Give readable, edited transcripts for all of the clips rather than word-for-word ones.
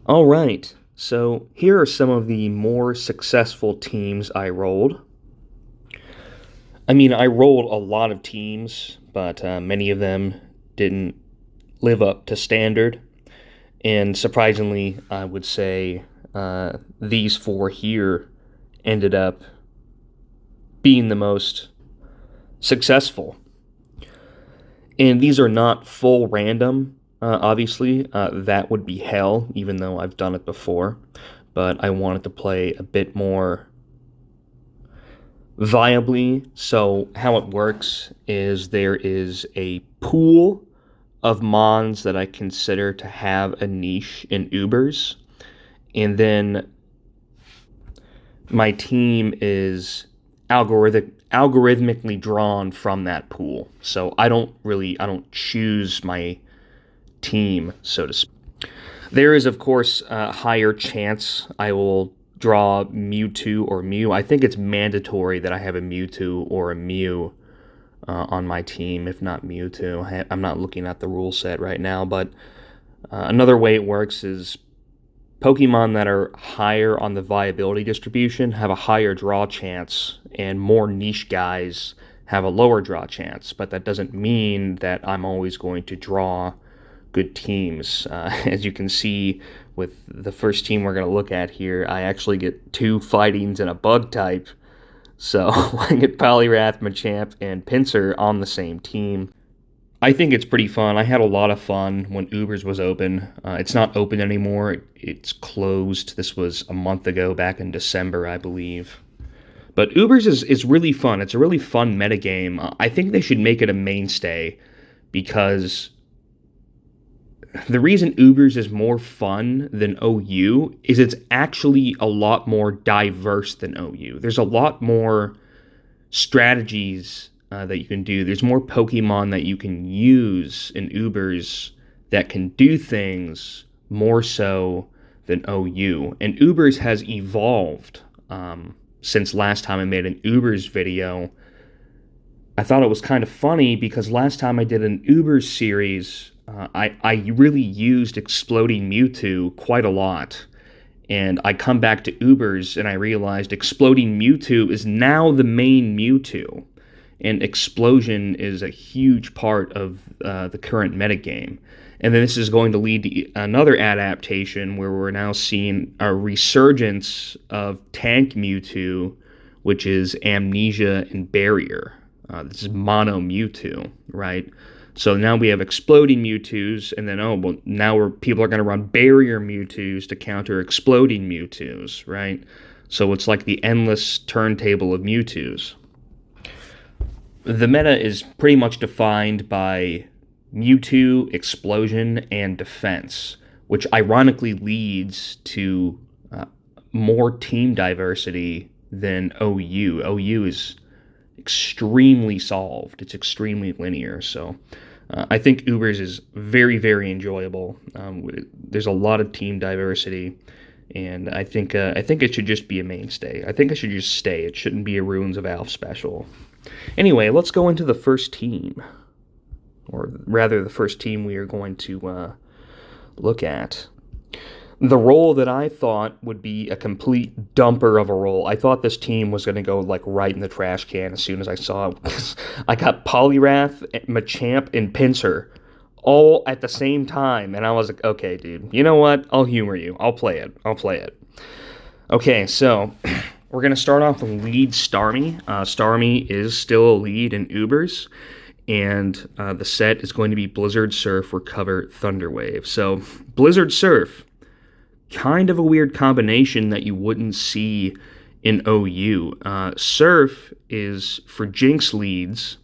All right, so here are some of the more successful teams I rolled. I mean, I rolled a lot of teams, but many of them didn't live up to standard. And surprisingly, I would say these four here ended up being the most successful. And these are not full random, obviously. That would be hell, even though I've done it before. But I wanted to play a bit more viably. So, how it works is there is a pool of mons that I consider to have a niche in Ubers. And then my team is algorithmically drawn from that pool. So I don't choose my team, so to speak. There is, of course, a higher chance I will draw Mewtwo or Mew. I think it's mandatory that I have a Mewtwo or a Mew on my team, if not Mewtwo. I'm not looking at the rule set right now, but another way it works is Pokemon that are higher on the viability distribution have a higher draw chance, and more niche guys have a lower draw chance. But that doesn't mean that I'm always going to draw good teams. As you can see with the first team we're going to look at here, I actually get 2 fightings and a bug type. So I get Poliwrath, Machamp, and Pinsir on the same team. I think it's pretty fun. I had a lot of fun when Ubers was open. It's not open anymore. It's closed. This was a month ago, back in December, I believe. But Ubers is really fun. It's a really fun metagame. I think they should make it a mainstay, because the reason Ubers is more fun than OU is it's actually a lot more diverse than OU. There's a lot more strategies that you can do. There's more Pokemon that you can use in Ubers that can do things more so than OU. And Ubers has evolved since last time I made an Ubers video. I thought it was kind of funny because last time I did an Ubers series, I really used Exploding Mewtwo quite a lot. And I come back to Ubers and I realized Exploding Mewtwo is now the main Mewtwo. And Explosion is a huge part of the current metagame. And then this is going to lead to another adaptation where we're now seeing a resurgence of Tank Mewtwo, which is Amnesia and Barrier. This is Mono Mewtwo, right? So now we have Exploding Mewtwo's, and then, now people are going to run Barrier Mewtwo's to counter Exploding Mewtwo's, right? So it's like the endless turntable of Mewtwo's. The meta is pretty much defined by Mewtwo, Explosion, and Defense, which ironically leads to more team diversity than OU. OU is extremely solved. It's extremely linear. So I think Ubers is very, very enjoyable. There's a lot of team diversity, and I think it should just be a mainstay. I think it should just stay. It shouldn't be a Ruins of Alph special. Anyway, let's go into the first team, or rather the first team we are going to look at. The role that I thought would be a complete dumper of a role. I thought this team was going to go like right in the trash can as soon as I saw it. I got Poliwrath, Machamp, and Pinsir all at the same time, and I was like, okay, dude, you know what? I'll humor you. I'll play it. Okay, so we're going to start off with lead Starmie. Starmie is still a lead in Ubers, and the set is going to be Blizzard Surf, Recover, Thunderwave. So Blizzard Surf, kind of a weird combination that you wouldn't see in OU. Surf is for Jinx leads,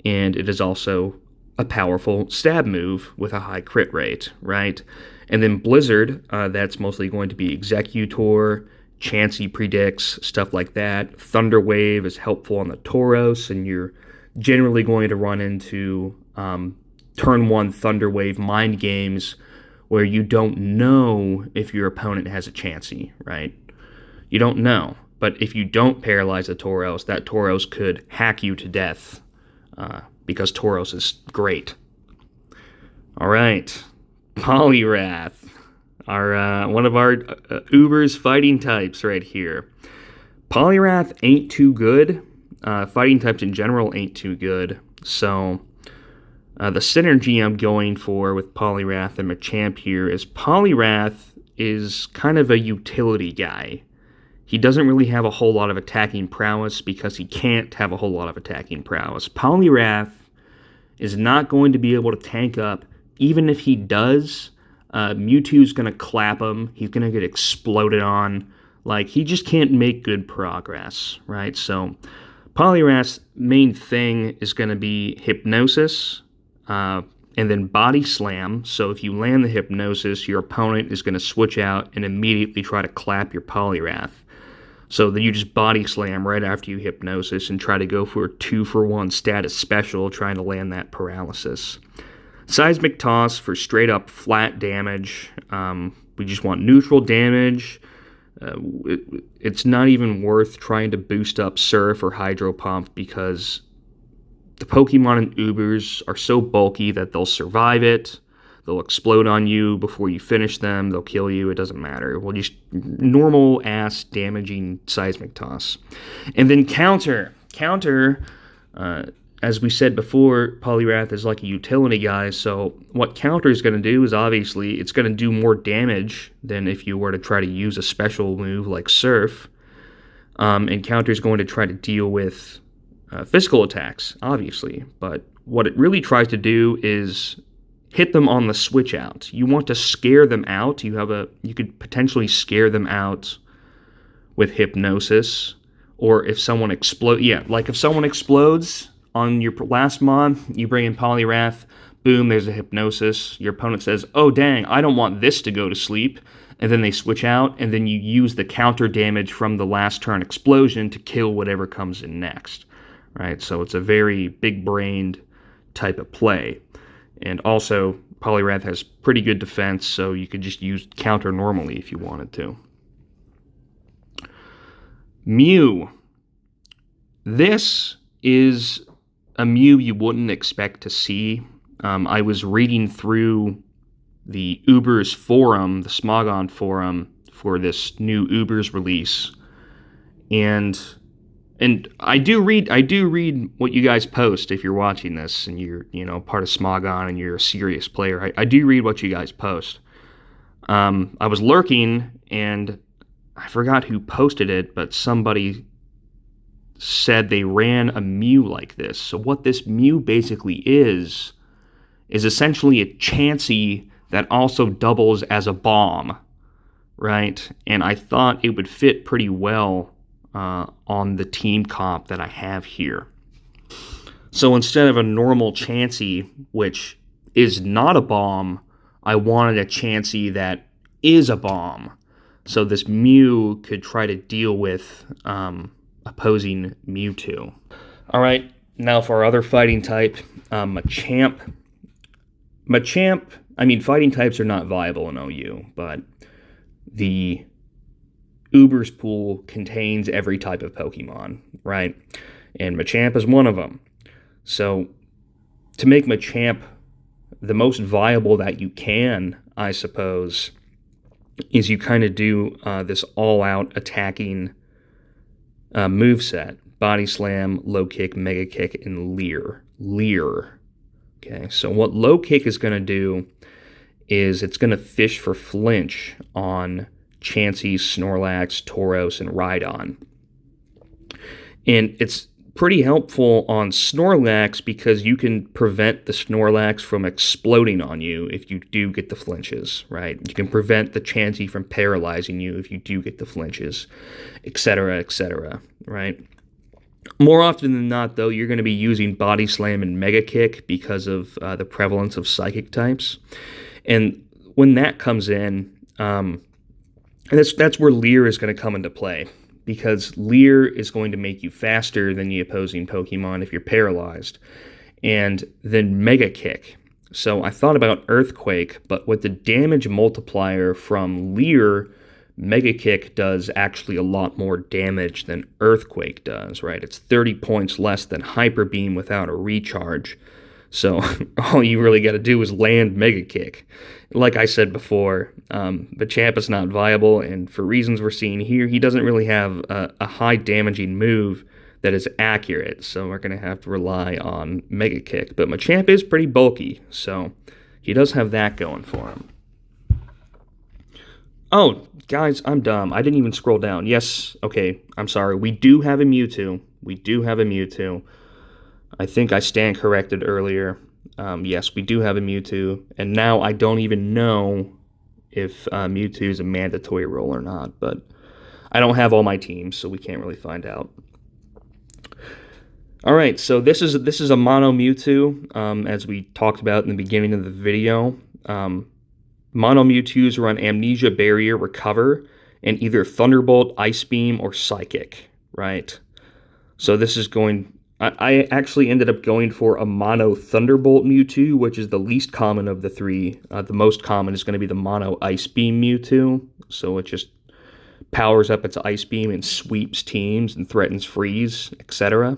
and it is also a powerful stab move with a high crit rate, right? And then Blizzard, that's mostly going to be Executor, Chansey predicts, stuff like that. Thunderwave is helpful on the Tauros, and you're generally going to run into turn 1 Thunderwave mind games where you don't know if your opponent has a Chansey, right? You don't know. But if you don't paralyze the Tauros, that Tauros could hack you to death because Tauros is great. All right, Poliwrath. Our one of our Uber's fighting types right here. Poliwrath ain't too good. Fighting types in general ain't too good. So the synergy I'm going for with Poliwrath and Machamp here is Poliwrath is kind of a utility guy. He doesn't really have a whole lot of attacking prowess because he can't have a whole lot of attacking prowess. Poliwrath is not going to be able to tank up. Even if he does, Mewtwo's going to clap him. He's going to get exploded on. Like, he just can't make good progress, right? So Poliwrath's main thing is going to be Hypnosis, and then Body Slam. So if you land the Hypnosis, your opponent is going to switch out and immediately try to clap your Poliwrath. So then you just Body Slam right after you Hypnosis and try to go for a 2-for-1 status special, trying to land that Paralysis. Seismic Toss for straight up flat damage. We just want neutral damage. It's not even worth trying to boost up Surf or Hydro Pump because the Pokemon in Ubers are so bulky that they'll survive it. They'll explode on you before you finish them. They'll kill you. It doesn't matter. We'll just normal-ass damaging Seismic Toss. And then Counter. Counter, as we said before, Poliwrath is like a utility guy, so what Counter is going to do is obviously it's going to do more damage than if you were to try to use a special move like Surf. And Counter is going to try to deal with physical attacks, obviously. But what it really tries to do is hit them on the switch out. You want to scare them out. You could potentially scare them out with Hypnosis, or if someone explodes. Yeah, like if someone explodes on your last mon, you bring in Poliwrath, boom, there's a Hypnosis. Your opponent says, oh dang, I don't want this to go to sleep. And then they switch out, and then you use the counter damage from the last turn explosion to kill whatever comes in next. Right? So it's a very big-brained type of play. And also, Poliwrath has pretty good defense, so you could just use counter normally if you wanted to. Mew. This is a Mew you wouldn't expect to see. I was reading through the Ubers forum, the Smogon forum, for this new Ubers release, and I do read what you guys post if you're watching this and you're part of Smogon and you're a serious player. I do read what you guys post. I was lurking and I forgot who posted it, but somebody said they ran a Mew like this. So what this Mew basically is essentially a Chansey that also doubles as a bomb, right? And I thought it would fit pretty well on the team comp that I have here. So instead of a normal Chansey, which is not a bomb, I wanted a Chansey that is a bomb. So this Mew could try to deal with opposing Mewtwo. All right, now for our other fighting type, Machamp. Machamp, I mean, fighting types are not viable in OU, but the Uber's pool contains every type of Pokemon, right? And Machamp is one of them. So to make Machamp the most viable that you can, I suppose, is you kind of do this all-out attacking moveset. Body Slam, Low Kick, Mega Kick, and Leer. Leer. Okay, so what Low Kick is going to do is it's going to fish for flinch on Chansey, Snorlax, Tauros, and Rhydon. And it's pretty helpful on Snorlax because you can prevent the Snorlax from exploding on you if you do get the flinches, right? You can prevent the Chansey from paralyzing you if you do get the flinches, etc., right? More often than not, though, you're going to be using Body Slam and Mega Kick because of the prevalence of Psychic types. And when that comes in, and that's where Leer is going to come into play, because Leer is going to make you faster than the opposing Pokemon if you're paralyzed. And then Mega Kick. So I thought about Earthquake, but with the damage multiplier from Leer, Mega Kick does actually a lot more damage than Earthquake does, right? It's 30 points less than Hyper Beam without a recharge. So all you really got to do is land Mega Kick. Like I said before, Machamp is not viable, and for reasons we're seeing here, he doesn't really have a high damaging move that is accurate, so we're going to have to rely on Mega Kick. But Machamp is pretty bulky, so he does have that going for him. Oh, guys, I'm dumb. I didn't even scroll down. Yes, okay, I'm sorry. We do have a Mewtwo. We do have a Mewtwo. I think I stand corrected earlier. Yes, we do have a Mewtwo, and now I don't even know if Mewtwo is a mandatory role or not, but I don't have all my teams, so we can't really find out. All right, so this is a mono Mewtwo, as we talked about in the beginning of the video. Mono Mewtwo's run Amnesia, Barrier, Recover, and either Thunderbolt, Ice Beam, or Psychic, right? So this is going... I actually ended up going for a mono Thunderbolt Mewtwo, which is the least common of the three. The most common is going to be the mono Ice Beam Mewtwo, so it just powers up its Ice Beam and sweeps teams and threatens freeze, etc.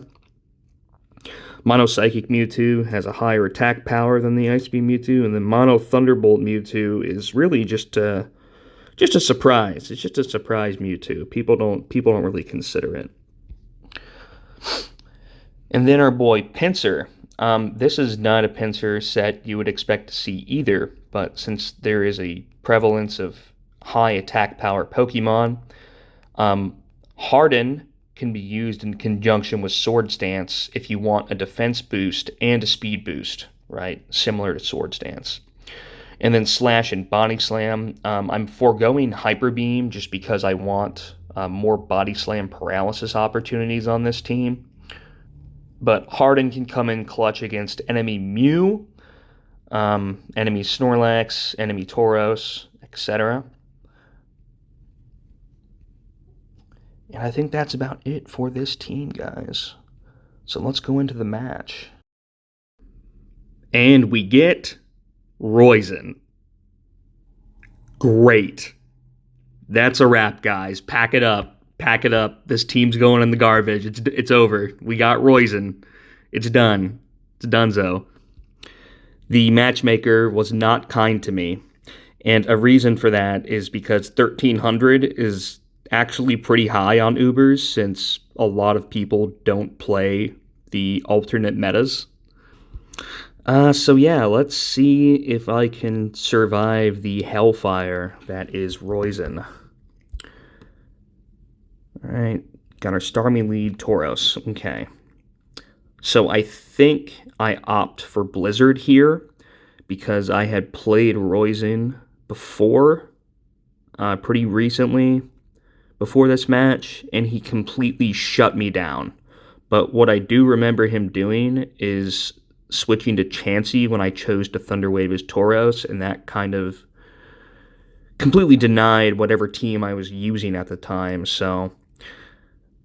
Mono Psychic Mewtwo has a higher attack power than the Ice Beam Mewtwo, and the Mono Thunderbolt Mewtwo is really just a surprise. It's just a surprise Mewtwo. People don't really consider it. And then our boy Pinsir. This is not a Pinsir set you would expect to see either, but since there is a prevalence of high attack power Pokemon, Harden can be used in conjunction with Swords Dance if you want a defense boost and a speed boost, right? Similar to Swords Dance. And then Slash and Body Slam. I'm foregoing Hyper Beam just because I want more Body Slam paralysis opportunities on this team. But Harden can come in clutch against enemy Mew, enemy Snorlax, enemy Tauros, etc. And I think that's about it for this team, guys. So let's go into the match. And we get Roizen. Great. That's a wrap, guys. Pack it up. Pack it up. This team's going in the garbage. It's over. We got Roizen. It's done. It's donezo. The matchmaker was not kind to me. And a reason for that is because 1300 is actually pretty high on Ubers since a lot of people don't play the alternate metas. So yeah, let's see if I can survive the hellfire that is Roizen. Alright, got our Starmie lead, Tauros. Okay. So I think I opt for Blizzard here because I had played Roizen before, pretty recently, before this match, and he completely shut me down. But what I do remember him doing is switching to Chansey when I chose to Thunderwave as Tauros, and that kind of completely denied whatever team I was using at the time. So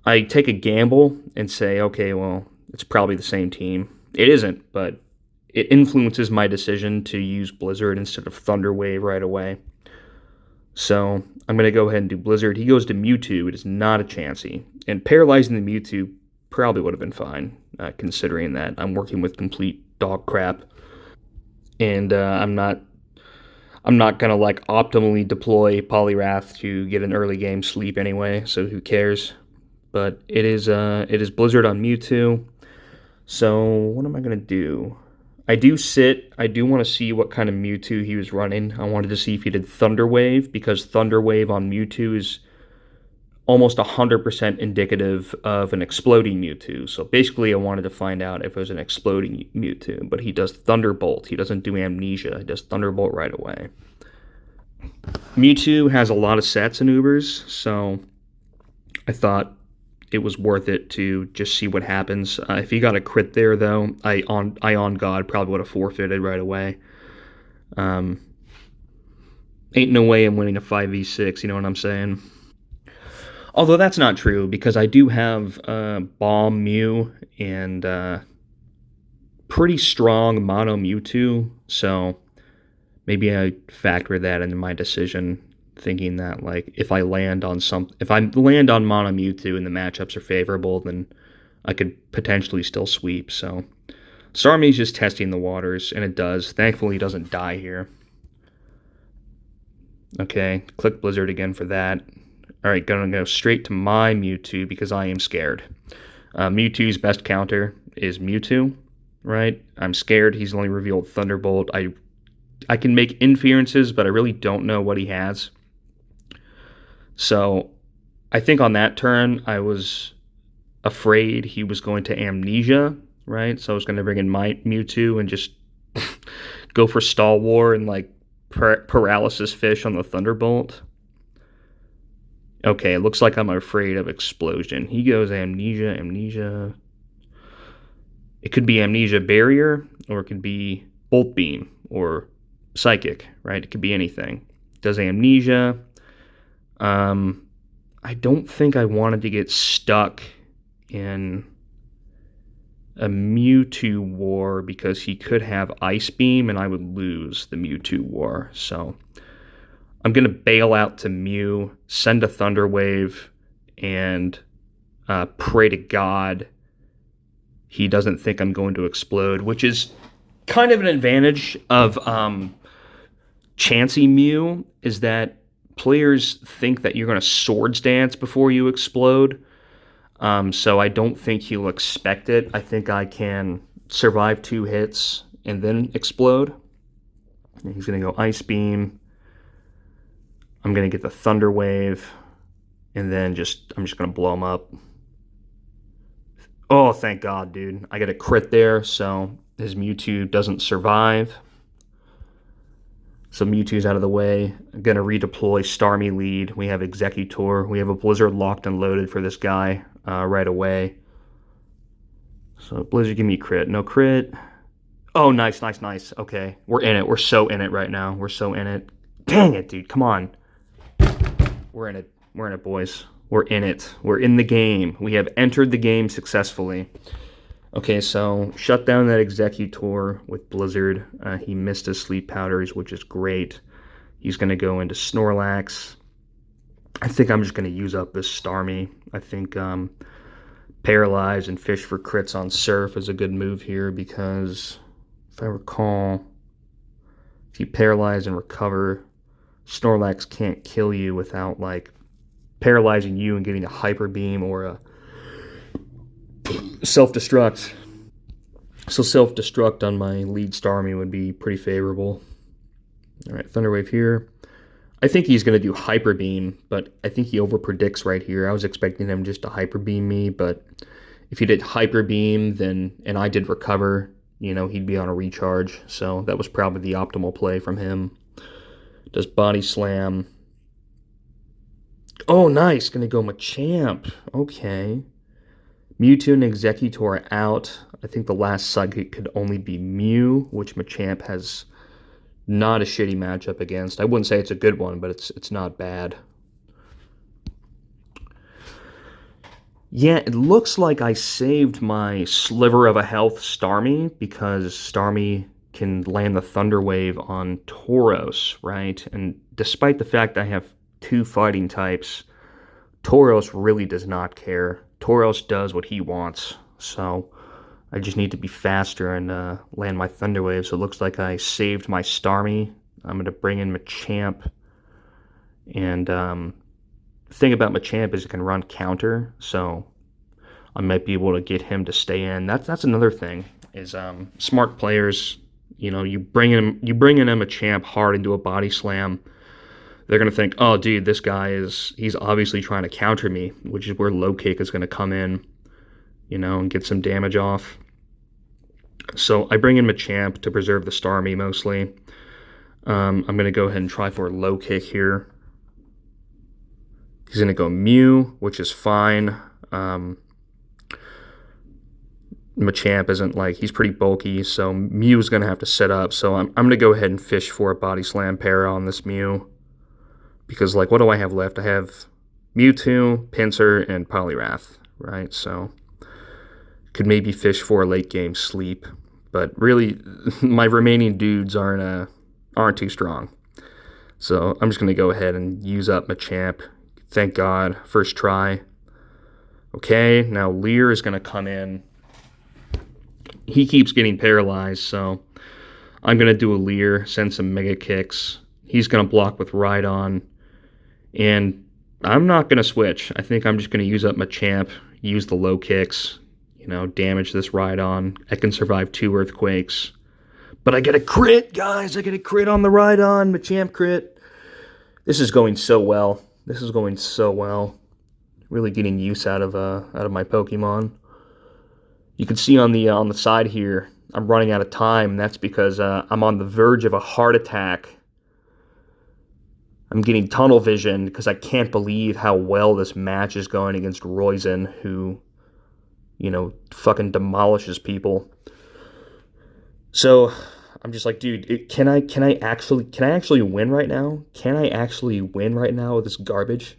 I take a gamble and say, okay, well, it's probably the same team. It isn't, but it influences my decision to use Blizzard instead of Thunderwave right away. So I'm going to go ahead and do Blizzard. He goes to Mewtwo. It is not a Chansey. And paralyzing the Mewtwo probably would have been fine, considering that I'm working with complete dog crap. And I'm not going to like optimally deploy Poliwrath to get an early game sleep anyway, so who cares? But it is Blizzard on Mewtwo. So what am I going to do? I do want to see what kind of Mewtwo he was running. I wanted to see if he did Thunder Wave, because Thunder Wave on Mewtwo is almost 100% indicative of an exploding Mewtwo. So basically I wanted to find out if it was an exploding Mewtwo, but he does Thunderbolt. He doesn't do Amnesia. He does Thunderbolt right away. Mewtwo has a lot of sets in Ubers, so I thought it was worth it to just see what happens. If he got a crit there, though, I on God probably would have forfeited right away. Ain't no way I'm winning a 5v6, you know what I'm saying? Although that's not true, because I do have Bomb Mew and pretty strong Mono Mewtwo, so maybe I factor that into my decision, thinking that like if I land on Mono Mewtwo and the matchups are favorable, then I could potentially still sweep. So Starmie's just testing the waters, and it does. Thankfully, he doesn't die here. Okay, click Blizzard again for that. Alright, gonna go straight to my Mewtwo because I am scared. Mewtwo's best counter is Mewtwo, right? I'm scared. He's only revealed Thunderbolt. I can make inferences, but I really don't know what he has. So I think on that turn, I was afraid he was going to Amnesia, right? So I was going to bring in my Mewtwo and just go for Stall War and like Paralysis Fish on the Thunderbolt. Okay, it looks like I'm afraid of Explosion. He goes Amnesia. It could be Amnesia Barrier, or it could be Bolt Beam, or Psychic, right? It could be anything. Does Amnesia. I don't think I wanted to get stuck in a Mewtwo war because he could have Ice Beam and I would lose the Mewtwo war. So I'm going to bail out to Mew, send a Thunder Wave, and pray to God he doesn't think I'm going to explode, which is kind of an advantage of Chansey Mew, is that players think that you're going to Swords Dance before you explode. So I don't think he'll expect it. I think I can survive 2 hits and then explode. And he's going to go Ice Beam. I'm going to get the Thunder Wave. And then I'm just going to blow him up. Oh, thank God, dude. I get a crit there, so his Mewtwo doesn't survive. So Mewtwo's out of the way. I'm going to redeploy Starmie lead. We have Executor. We have a Blizzard locked and loaded for this guy right away. So Blizzard, give me crit. No crit. Oh, nice. Okay, we're in it. We're so in it right now. We're so in it. Dang it, dude. Come on. We're in it, boys. We're in it. We're in the game. We have entered the game successfully. Okay, so shut down that Executor with Blizzard. He missed his Sleep Powders, which is great. He's going to go into Snorlax. I think I'm just going to use up this Starmie. I think Paralyze and Fish for crits on Surf is a good move here because, if I recall, if you Paralyze and recover, Snorlax can't kill you without, like, paralyzing you and getting a Hyper Beam or a self-destruct. So self-destruct on my lead Starmie would be pretty favorable. Alright, Thunder Wave here. I think he's going to do Hyper Beam, but I think he overpredicts right here. I was expecting him just to Hyper Beam me, but if he did Hyper Beam, then and I did recover, you know, he'd be on a recharge. So that was probably the optimal play from him. Does Body Slam. Oh, nice. Going to go Machamp. Okay. Mewtwo and Executor out. I think the last Psychic could only be Mew, which Machamp has not a shitty matchup against. I wouldn't say it's a good one, but it's not bad. Yeah, it looks like I saved my sliver of a health Starmie because Starmie can land the Thunder Wave on Tauros, right? And despite the fact I have 2 fighting types, Tauros really does not care. Tauros does what he wants, so I just need to be faster and land my Thunder Wave. So it looks like I saved my Starmie. I'm going to bring in Machamp. And the thing about Machamp is it can run counter, so I might be able to get him to stay in. That's another thing, is smart players, you know, you bring in a Machamp hard into a Body Slam, they're going to think, oh, dude, this guy he's obviously trying to counter me, which is where Low Kick is going to come in, you know, and get some damage off. So I bring in Machamp to preserve the Starmie mostly. I'm going to go ahead and try for a Low Kick here. He's going to go Mew, which is fine. Machamp isn't like, he's pretty bulky, so Mew is going to have to set up. So I'm going to go ahead and fish for a Body Slam para on this Mew. Because, like, what do I have left? I have Mewtwo, Pinsir, and Poliwrath, right? So could maybe fish for a late game sleep. But really, my remaining dudes aren't too strong. So I'm just going to go ahead and use up Machamp. Thank God. First try. Okay, now Leer is going to come in. he keeps getting paralyzed, so I'm going to do a Leer, send some Mega Kicks. He's going to block with Rhydon, and I'm not going to switch. I think I'm just going to use up my champ, use the low kicks, damage this Rhydon. I can survive 2 Earthquakes. But I get a crit, guys! I get a crit on the Rhydon, my champ crit. This is going so well. Really getting use out of my Pokemon. You can see on the side here, I'm running out of time, and that's because I'm on the verge of a heart attack. I'm getting tunnel vision because I can't believe how well this match is going against Roizen, who, fucking demolishes people. So I'm just like, dude, can I actually win right now? Can I actually win right now with this garbage?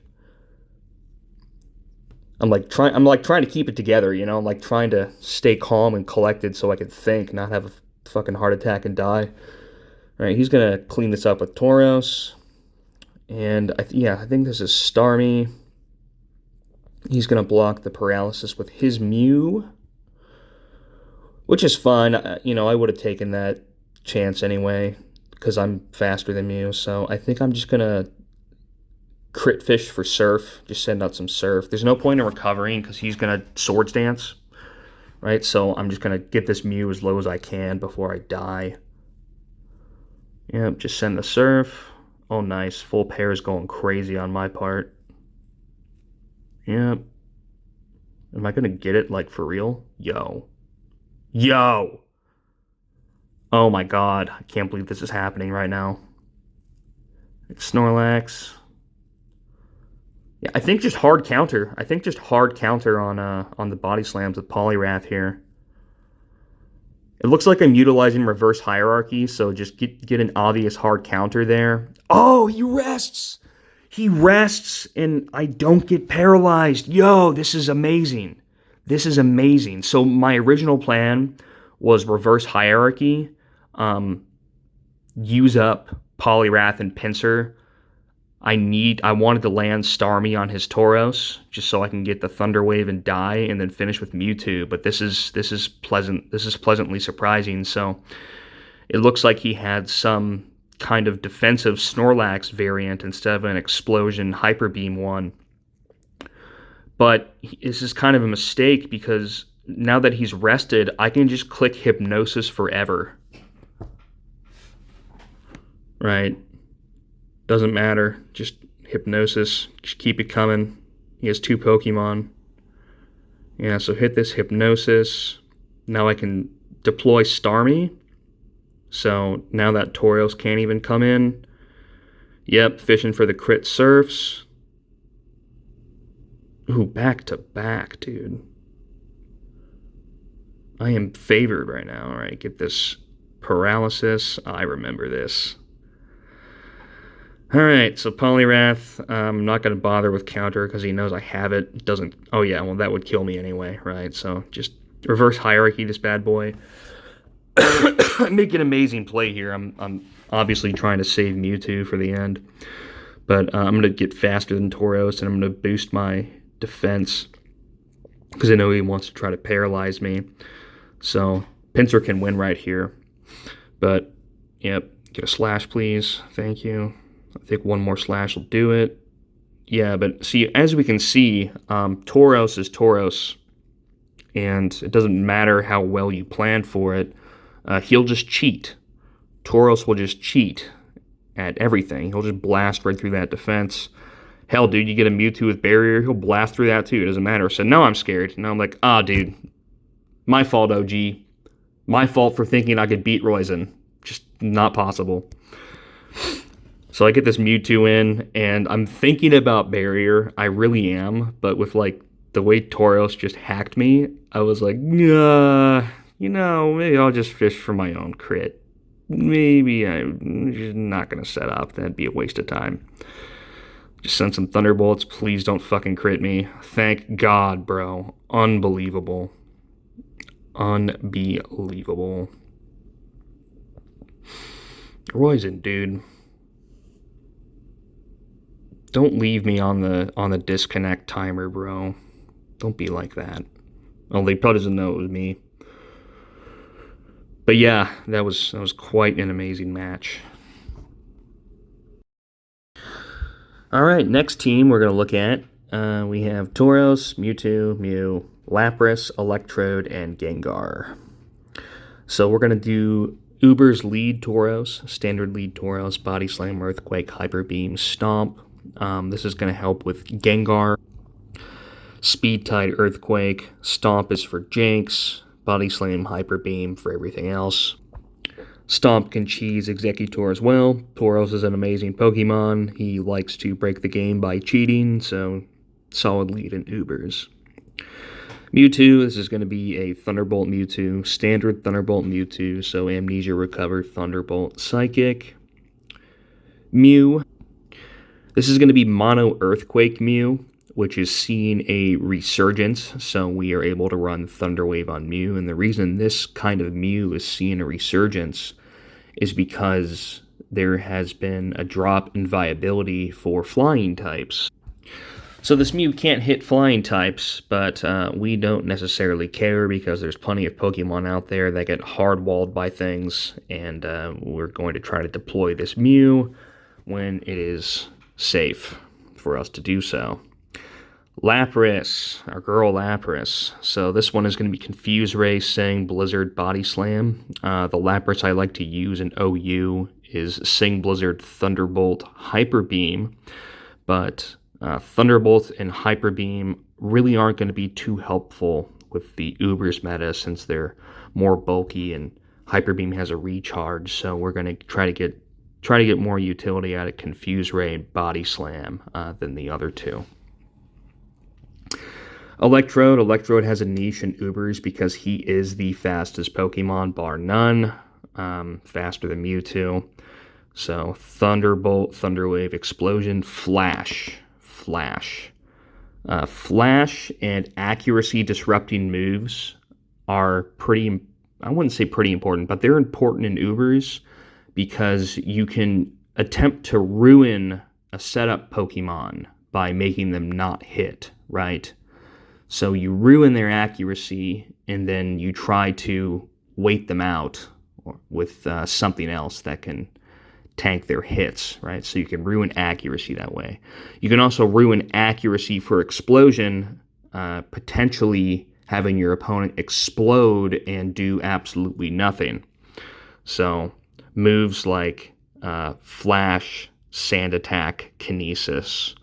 I'm trying to keep it together, I'm like trying to stay calm and collected so I can think, not have a fucking heart attack and die. All right, he's gonna clean this up with Tauros, and I think this is Starmie. He's gonna block the paralysis with his Mew, which is fine. I would have taken that chance anyway because I'm faster than Mew. So I think I'm just gonna crit fish for Surf. Just send out some Surf. There's no point in recovering because he's gonna Swords Dance, right? So I'm just gonna get this Mew as low as I can before I die. Yep, just send the Surf. Oh, nice. Full pair is going crazy on my part. Yep. Am I gonna get it like for real? Yo. Oh my god. I can't believe this is happening right now. It's Snorlax. Yeah, I think just hard counter. On the body slams with Poliwrath here. It looks like I'm utilizing reverse hierarchy, so just get an obvious hard counter there. Oh, he rests! He rests, and I don't get paralyzed. Yo, this is amazing. So my original plan was reverse hierarchy, use up Poliwrath and Pinsir. I wanted to land Starmie on his Tauros just so I can get the Thunder Wave and die and then finish with Mewtwo. But this is pleasant. This is pleasantly surprising. So it looks like he had some kind of defensive Snorlax variant instead of an Explosion Hyper Beam one. But this is kind of a mistake because now that he's rested, I can just click Hypnosis forever. Right? Doesn't matter. Just Hypnosis. Just keep it coming. He has 2 Pokemon. Yeah, so hit this Hypnosis. Now I can deploy Starmie. So now that Tauros can't even come in. Yep, fishing for the crit Surfs. Ooh, back to back, dude. I am favored right now. All right, get this Paralysis. I remember this. All right, so Poliwrath, I'm not going to bother with counter because he knows I have it. It doesn't... Oh, yeah, well, that would kill me anyway, right? So just reverse hierarchy this bad boy. Make an amazing play here. I'm obviously trying to save Mewtwo for the end. But I'm going to get faster than Tauros, and I'm going to boost my defense because I know he wants to try to paralyze me. So Pinsir can win right here. But, yep, get a slash, please. Thank you. I think one more slash will do it. Yeah, but see, as we can see, Tauros is Tauros, and it doesn't matter how well you plan for it. He'll just cheat. Tauros will just cheat at everything. He'll just blast right through that defense. Hell, dude, you get a Mewtwo with Barrier, he'll blast through that too. It doesn't matter. So now I'm scared. Now I'm like, dude, my fault, OG. My fault for thinking I could beat Roizen. Just not possible. So I get this Mewtwo in, and I'm thinking about Barrier. I really am, but with, like, the way Tauros just hacked me, I was like, maybe I'll just fish for my own crit. Maybe I'm just not going to set up. That'd be a waste of time. Just send some Thunderbolts. Please don't fucking crit me. Thank God, bro. Unbelievable. Unbelievable. Roizen, dude. Don't leave me on the disconnect timer, bro. Don't be like that. Well, he probably doesn't know it was me. But yeah, that was quite an amazing match. All right, next team we're going to look at, we have Tauros, Mewtwo, Mew, Lapras, Electrode, and Gengar. So we're going to do Uber's lead Tauros, standard lead Tauros, Body Slam, Earthquake, Hyper Beam, Stomp. This is going to help with Gengar. Speed Tide, Earthquake. Stomp is for Jinx. Body Slam, Hyper Beam for everything else. Stomp can cheese Exeggutor as well. Tauros is an amazing Pokemon. He likes to break the game by cheating, so solid lead in Ubers. Mewtwo, this is going to be a Thunderbolt Mewtwo, standard Thunderbolt Mewtwo, so Amnesia Recover, Thunderbolt, Psychic. Mew, this is going to be Mono Earthquake Mew, which is seeing a resurgence, so we are able to run Thunder Wave on Mew, and the reason this kind of Mew is seeing a resurgence is because there has been a drop in viability for flying types. So this Mew can't hit flying types, but we don't necessarily care because there's plenty of Pokemon out there that get hard-walled by things, and we're going to try to deploy this Mew when it is safe for us to do so. Lapras, our girl Lapras. So this one is going to be Confuse Ray, Sing, Blizzard, Body Slam. The Lapras I like to use in OU is Sing, Blizzard, Thunderbolt, Hyper Beam. But Thunderbolt and Hyper Beam really aren't going to be too helpful with the Ubers meta since they're more bulky and Hyper Beam has a recharge. So we're going to try to get more utility out of Confuse Ray and Body Slam than the other two. Electrode has a niche in Ubers because he is the fastest Pokemon, bar none, faster than Mewtwo. So Thunderbolt, Thunderwave, Explosion, Flash, and accuracy disrupting moves are pretty, I wouldn't say pretty important, but they're important in Ubers because you can attempt to ruin a setup Pokemon by making them not hit, right? So you ruin their accuracy, and then you try to wait them out with something else that can tank their hits, right? So you can ruin accuracy that way. You can also ruin accuracy for Explosion, potentially having your opponent explode and do absolutely nothing. So moves like Flash, Sand Attack, Kinesis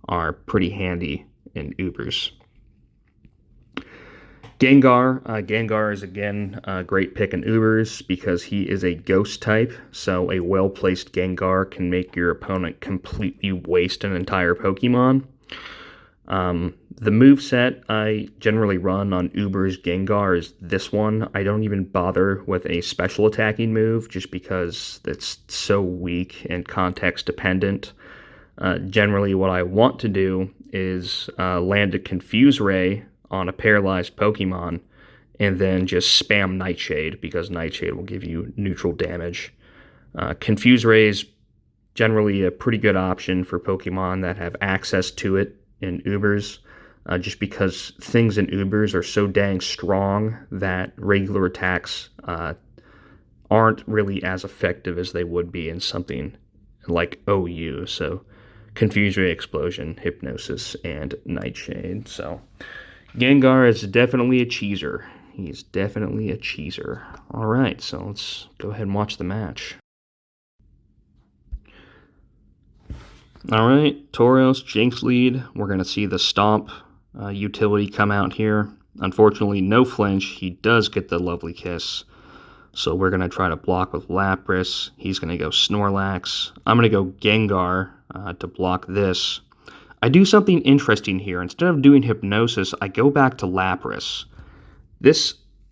are pretty handy in Ubers. Gengar is again a great pick in Ubers because he is a ghost type, so a well-placed Gengar can make your opponent completely waste an entire Pokemon. The moveset I generally run on Ubers Gengar is this one. I don't even bother with a special attacking move just because it's so weak and context dependent. Generally what I want to do is land a Confuse Ray on a paralyzed Pokemon, and then just spam Nightshade, because Nightshade will give you neutral damage. Confuse Ray is generally a pretty good option for Pokemon that have access to it in Ubers, just because things in Ubers are so dang strong that regular attacks aren't really as effective as they would be in something like OU. So Confuse Ray, Explosion, Hypnosis, and Nightshade. So Gengar is definitely a cheeser. He's definitely a cheeser. All right, so let's go ahead and watch the match. All right, Tauros, Jinx lead. We're going to see the Stomp utility come out here. Unfortunately, no flinch. He does get the lovely kiss. So we're going to try to block with Lapras. He's going to go Snorlax. I'm going to go Gengar to block this. I do something interesting here. Instead of doing Hypnosis, I go back to Lapras.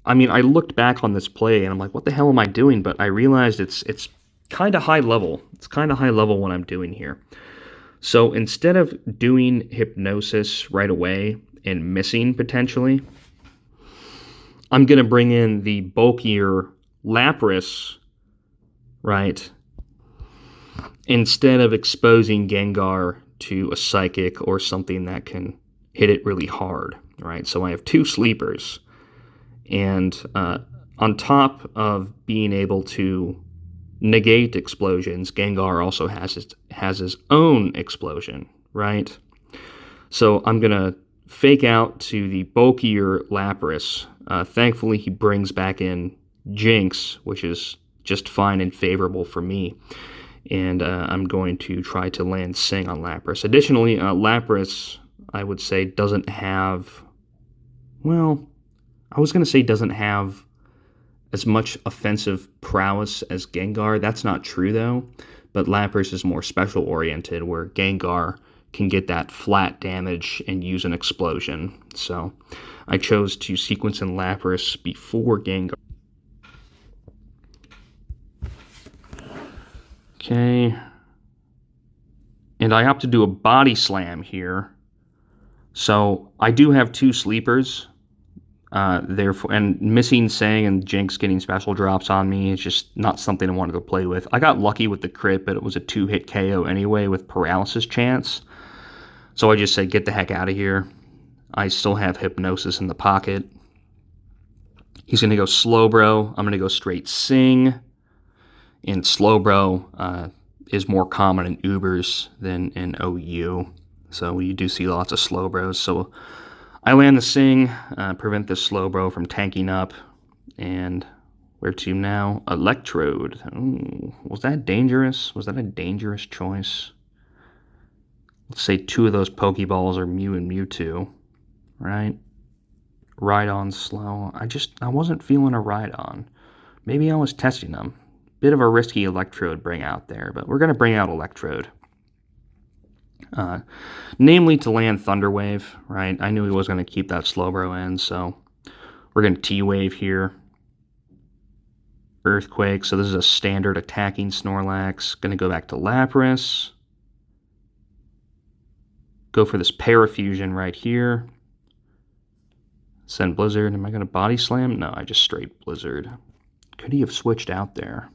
I looked back on this play, and I'm like, what the hell am I doing? But I realized it's kind of high level. It's kind of high level what I'm doing here. So instead of doing Hypnosis right away and missing potentially, I'm going to bring in the bulkier Lapras, right, instead of exposing Gengar to a Psychic or something that can hit it really hard, right? So I have two sleepers, and On top of being able to negate explosions, Gengar also has his own explosion, right? So I'm going to fake out to the bulkier Lapras. Thankfully, he brings back in Jinx, which is just fine and favorable for me. And I'm going to try to land Sing on Lapras. Additionally, Lapras, I would say, doesn't have... Well, I was going to say doesn't have as much offensive prowess as Gengar. That's not true, though. But Lapras is more special-oriented, where Gengar can get that flat damage and use an explosion. So I chose to sequence in Lapras before Gengar. Okay. And I opt to do a body slam here. So I do have two sleepers. Therefore, and missing Sang and Jinx getting special drops on me is just not something I wanted to play with. I got lucky with the crit, but it was a 2-hit KO anyway with paralysis chance. So I just said, get the heck out of here. I still have Hypnosis in the pocket. He's going to go Slowbro. I'm going to go straight Sing. And Slowbro is more common in Ubers than in OU. So you do see lots of Slowbros. So I land the Sing, prevent this Slowbro from tanking up. And where to now? Electrode. Ooh, was that dangerous? Was that a dangerous choice? Let's say two of those Pokeballs are Mew and Mewtwo, right? Ride-on slow. I wasn't feeling a ride-on. Maybe I was testing them. Bit of a risky Electrode bring out there, but we're going to bring out Electrode. Namely to land Thunder Wave, right? I knew he was going to keep that Slowbro in, so we're going to T-Wave here. Earthquake, so this is a standard attacking Snorlax. Going to go back to Lapras. Go for this Parafusion right here. Send Blizzard. Am I going to Body Slam? No, I just straight Blizzard. Could he have switched out there?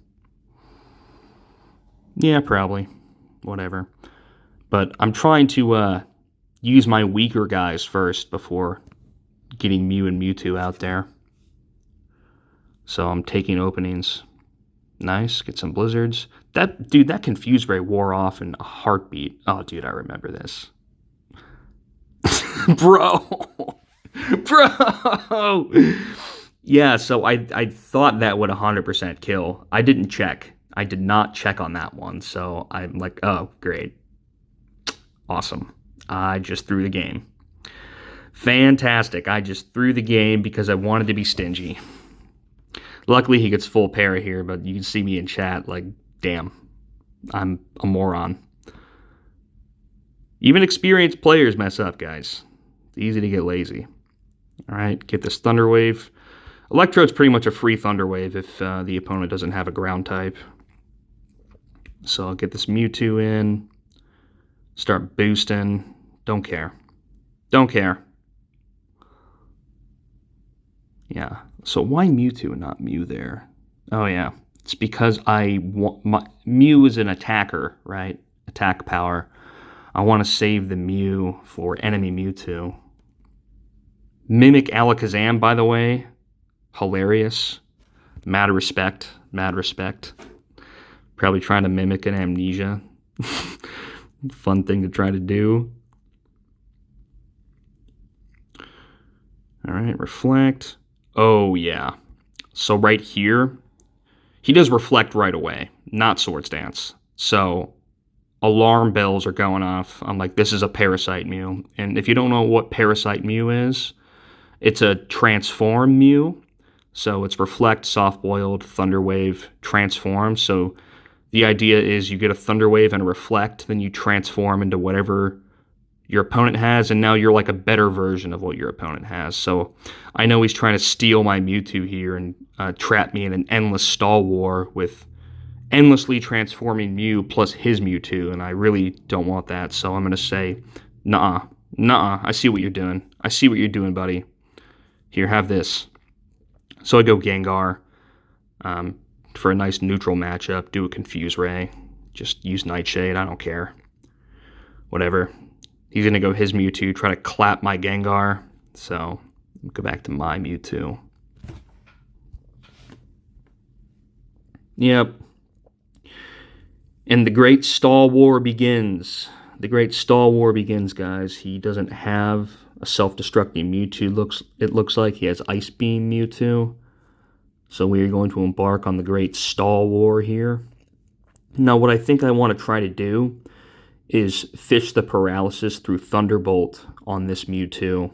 Yeah, probably. Whatever. But I'm trying to use my weaker guys first before getting Mew and Mewtwo out there. So I'm taking openings. Nice. Get some Blizzards. That Confuse Ray wore off in a heartbeat. Oh, dude, I remember this. Bro. Bro. Yeah, so I thought that would 100% kill. I didn't check. I did not check on that one. So I'm like, oh, great. Awesome. I just threw the game. Fantastic. I just threw the game because I wanted to be stingy. Luckily, he gets full para here, but you can see me in chat like, damn, I'm a moron. Even experienced players mess up, guys. It's easy to get lazy. All right, get this Thunder Wave. Electrode's pretty much a free Thunder Wave if the opponent doesn't have a ground type. So I'll get this Mewtwo in. Start boosting. Don't care. Don't care. Yeah. So why Mewtwo and not Mew there? Oh, yeah. It's because Mew is an attacker, right? Attack power. I want to save the Mew for enemy Mewtwo. Mimic Alakazam, by the way. Hilarious. Mad respect. Mad respect. Probably trying to mimic an Amnesia. Fun thing to try to do. All right, reflect. Oh, yeah. So right here, he does reflect right away, not Swords Dance. So alarm bells are going off. I'm like, this is a Parasite Mew. And if you don't know what Parasite Mew is, it's a transform Mew. So it's reflect, soft boiled, thunder wave, transform. So the idea is you get a thunder wave and a reflect, then you transform into whatever your opponent has, and now you're like a better version of what your opponent has. So I know he's trying to steal my Mewtwo here and trap me in an endless stall war with endlessly transforming Mew plus his Mewtwo, and I really don't want that. So I'm going to say, nuh-uh, nuh-uh, I see what you're doing. I see what you're doing, buddy. Here, have this. So I go Gengar for a nice neutral matchup, do a Confuse Ray, just use Nightshade, I don't care. Whatever. He's going to go his Mewtwo, try to clap my Gengar. So, go back to my Mewtwo. Yep. And the great stall war begins. The great stall war begins, guys. He doesn't have a self-destructing Mewtwo. It looks like he has Ice Beam Mewtwo. So we are going to embark on the great stall war here. Now, what I think I want to try to do is fish the paralysis through Thunderbolt on this Mewtwo,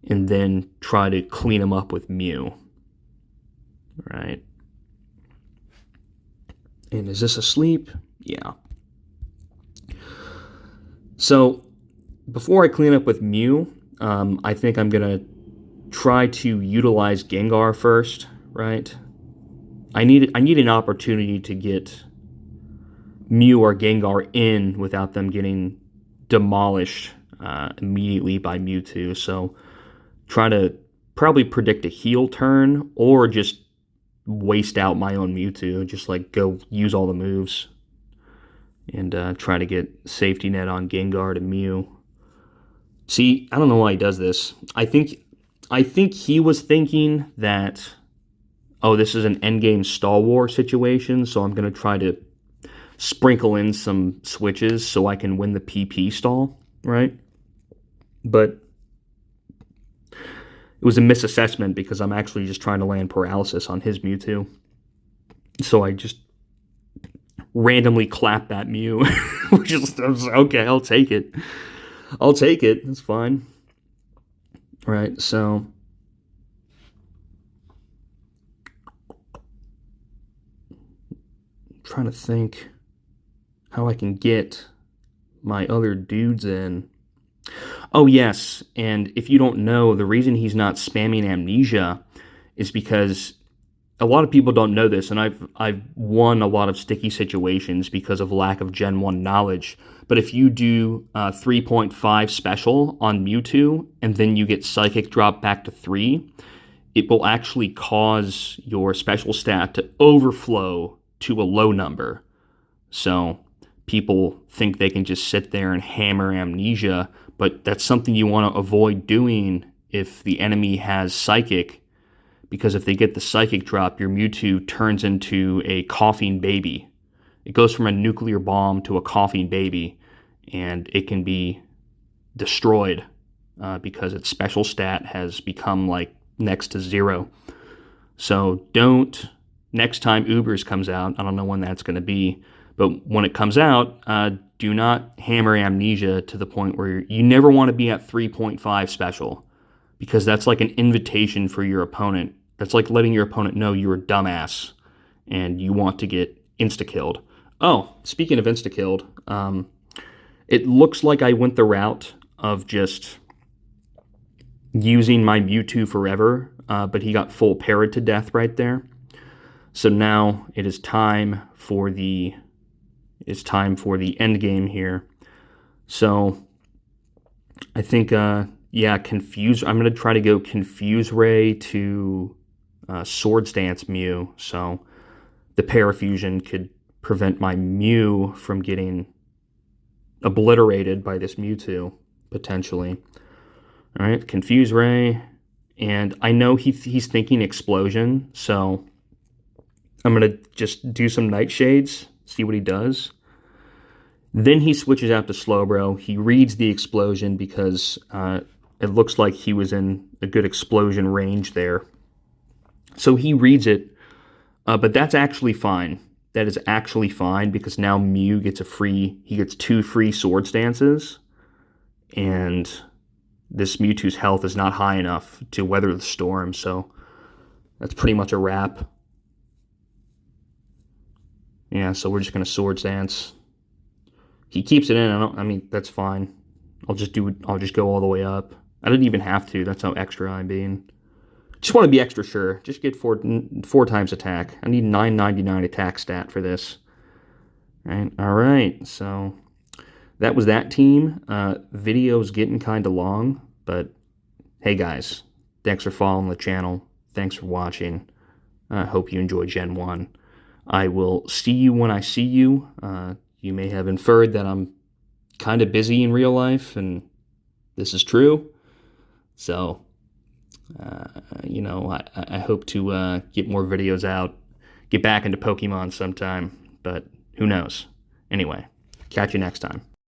and then try to clean him up with Mew. Right. And is this asleep? Yeah. So, before I clean up with Mew, I think I'm going to try to utilize Gengar first, right? I need an opportunity to get Mew or Gengar in without them getting demolished immediately by Mewtwo. So, try to probably predict a heal turn or just waste out my own Mewtwo, just like go use all the moves and try to get safety net on Gengar to Mew. See, I don't know why he does this. I think he was thinking that, oh, this is an endgame stall war situation, so I'm going to try to sprinkle in some switches so I can win the PP stall, right? But it was a misassessment because I'm actually just trying to land paralysis on his Mewtwo. So I just randomly clapped that Mew. Which is, okay, I'll take it. I'll take it. It's fine. Right, so I'm trying to think how I can get my other dudes in. Oh, yes, and if you don't know, the reason he's not spamming Amnesia is because a lot of people don't know this, and I've won a lot of sticky situations because of lack of Gen 1 knowledge. But if you do 3.5 special on Mewtwo, and then you get Psychic drop back to 3, it will actually cause your special stat to overflow to a low number. So people think they can just sit there and hammer Amnesia, but that's something you want to avoid doing if the enemy has Psychic, because if they get the Psychic drop, your Mewtwo turns into a coughing baby. It goes from a nuclear bomb to a coughing baby, and it can be destroyed because its special stat has become like next to 0. So don't, next time Ubers comes out, I don't know when that's going to be, but when it comes out, do not hammer Amnesia to the point where you never want to be at 3.5 special, because that's like an invitation for your opponent. That's like letting your opponent know you're a dumbass and you want to get insta-killed. Oh, speaking of insta-killed, it looks like I went the route of just using my Mewtwo forever, but he got full parried to death right there. So now it is time for the end game here. So I think Confuse. I'm gonna try to go Confuse Ray to Swords Dance Mew. So the Parafusion could prevent my Mew from getting obliterated by this Mewtwo potentially. All right, Confuse Ray, and I know he's thinking Explosion, so I'm gonna just do some Nightshades, see what he does. Then he switches out to Slowbro. He reads the Explosion because it looks like he was in a good explosion range there. So he reads it, but that's actually fine. That is actually fine because now Mew gets he gets 2 free Swords Dances, and this Mewtwo's health is not high enough to weather the storm, so that's pretty much a wrap. Yeah, so we're just going to Swords Dance. He keeps it in. I mean, that's fine. I'll just go all the way up. I didn't even have to. That's how extra I'm being. Just want to be extra sure. Just get 4 times attack. I need 999 attack stat for this. All right. So that was that team. Video's getting kind of long, but hey guys, thanks for following the channel. Thanks for watching. I hope you enjoy Gen 1. I will see you when I see you. You may have inferred that I'm kind of busy in real life, and this is true. So, I hope to get more videos out, get back into Pokemon sometime, but who knows? Anyway, catch you next time.